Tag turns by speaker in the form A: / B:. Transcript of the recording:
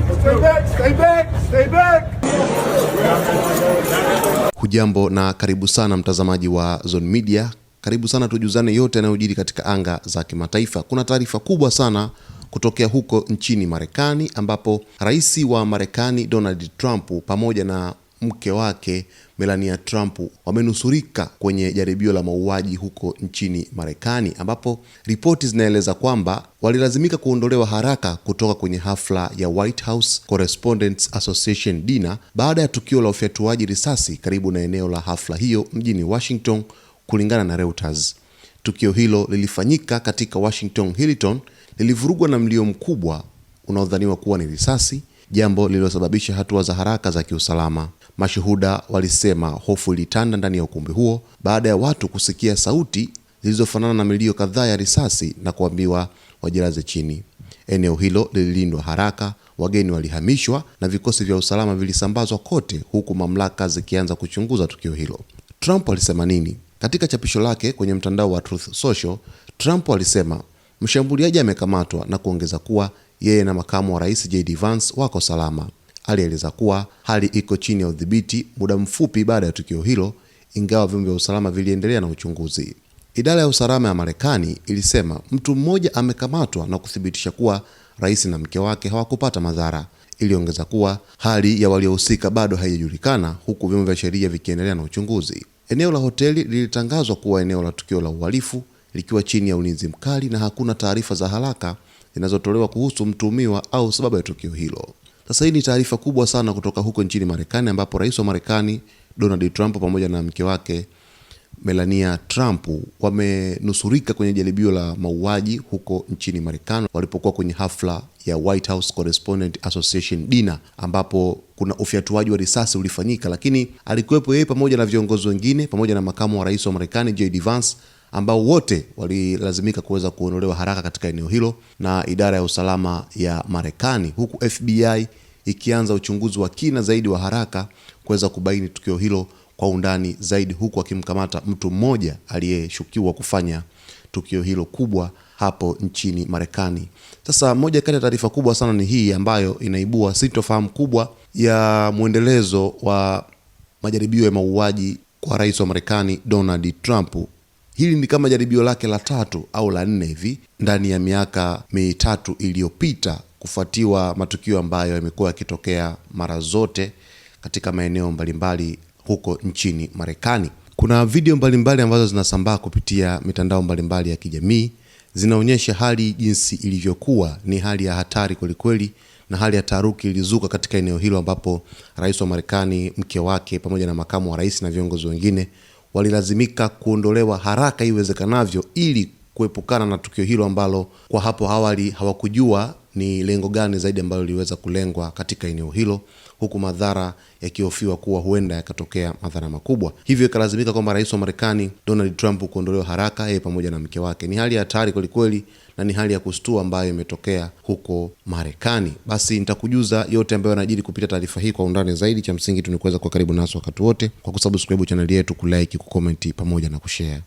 A: Stay back, stay back, stay back.
B: Hujambo na karibu sana mtazamaji wa Zone Media. Karibu sana tujuzane yote yanayojiri katika anga za kimataifa. Kuna taarifa kubwa sana kutokea huko nchini Marekani, ambapo rais wa Marekani Donald Trump pamoja na mke wake Melania Trump wamenusurika kwenye jaribio la mauaji huko nchini Marekani, ambapo ripoti zinaeleza kwamba walilazimika kuondolewa haraka kutoka kwenye hafla ya White House Correspondents Association dinner baada ya tukio la ufyatuaji risasi karibu na eneo la hafla hiyo mjini Washington, kulingana na Reuters. Tukio hilo lilifanyika katika Washington Hilton, lilivurugwa na mlio mkubwa unaodhaniwa kuwa ni risasi, jambo lililosababisha hatua za haraka za kiusalama. Mashuhuda walisema hofu ilitanda ndani ya ukumbi huo baada ya watu kusikia sauti zilizofanana na milio kadhaa ya risasi na kuambiwa wajilaze chini. Eneo hilo lililindwa haraka, wageni walihamishwa na vikosi vya usalama vilisambazwa kote, huku mamlaka zikianza kuchunguza tukio hilo. Trump alisema nini? Katika chapisho lake kwenye mtandao wa Truth Social, Trump alisema mshambuliaji amekamatwa na kuongeza kuwa yeye na makamu wa rais JD Vance wako salama. Alieleza kuwa hali iko chini ya udhibiti muda mfupi baada ya tukio hilo, ingawa vyombo vya usalama viliendelea na uchunguzi. Idara ya usalama ya Marekani ilisema mtu mmoja amekamatwa na kuthibitisha kuwa rais na mke wake hawakupata madhara. Iliongeza kuwa hali ya waliohusika bado haijulikana, huku vyombo vya sheria vikiendelea na uchunguzi. Eneo la hoteli lilitangazwa kuwa eneo la tukio la uhalifu, likiwa chini ya ulinzi mkali na hakuna taarifa za haraka zinazotolewa kuhusu mtuhumiwa au sababu ya tukio hilo. Sasa hii ni taarifa kubwa sana kutoka huko nchini Marekani, ambapo rais wa Marekani Donald Trump pamoja na mke wake Melania Trump wamenusurika kwenye jaribio la mauaji huko nchini Marekani walipokuwa kwenye hafla ya White House Correspondents Association dinner, ambapo kuna ufyatuaji wa risasi ulifanyika, lakini alikuwepo yeye pamoja na viongozi wengine pamoja na makamu wa rais wa Marekani JD Vance, ambao wote walilazimika kuweza kuondolewa haraka katika eneo hilo na idara ya usalama ya Marekani, huku FBI ikianza uchunguzi wa kina zaidi wa haraka kuweza kubaini tukio hilo kwa undani zaidi, huku akimkamata mtu mmoja aliyeshukiwa kufanya tukio hilo kubwa hapo nchini Marekani. Sasa moja kati ya taarifa kubwa sana ni hii ambayo inaibua sintofahamu kubwa ya muendelezo wa majaribio ya mauaji kwa rais wa Marekani Donald Trump. Hili ni kama jaribio lake la 3 au la 4 hivi ndani ya miaka 3 iliyopita, kufuatiwa matukio ambayo yamekuwa yakitokea mara zote katika maeneo mbalimbali huko nchini Marekani. Kuna video mbalimbali ambazo zinasambaa kupitia mitandao mbalimbali ya kijamii, zinaonyesha hali jinsi ilivyokuwa. Ni hali ya hatari kwelikweli, na hali ya taharuki ilizuka katika eneo hilo, ambapo rais wa Marekani, mke wake pamoja na makamu wa rais na viongozi wengine walilazimika kuondolewa haraka iwezekanavyo ili kuepukana na tukio hilo ambalo kwa hapo awali hawakujua ni lengo gani zaidi ambalo liweza kulengwa katika eneo hilo, huku madhara yakihofiwa kuwa huenda yakatokea madhara makubwa. Hivyo ikalazimika kwamba rais wa Marekani Donald Trump kuondolewa haraka, yeye pamoja na mke wake. Ni hali ya hatari kweli na ni hali ya kustua ambayo imetokea huko Marekani. Basi nitakujuza yote ambayo yanajiri kupitia taarifa hii kwa undani zaidi. Cha msingi tu ni kuweza kuwa karibu nasi wakati wote kwa kusubscribe channel yetu, kulike, kucomment pamoja na kushare.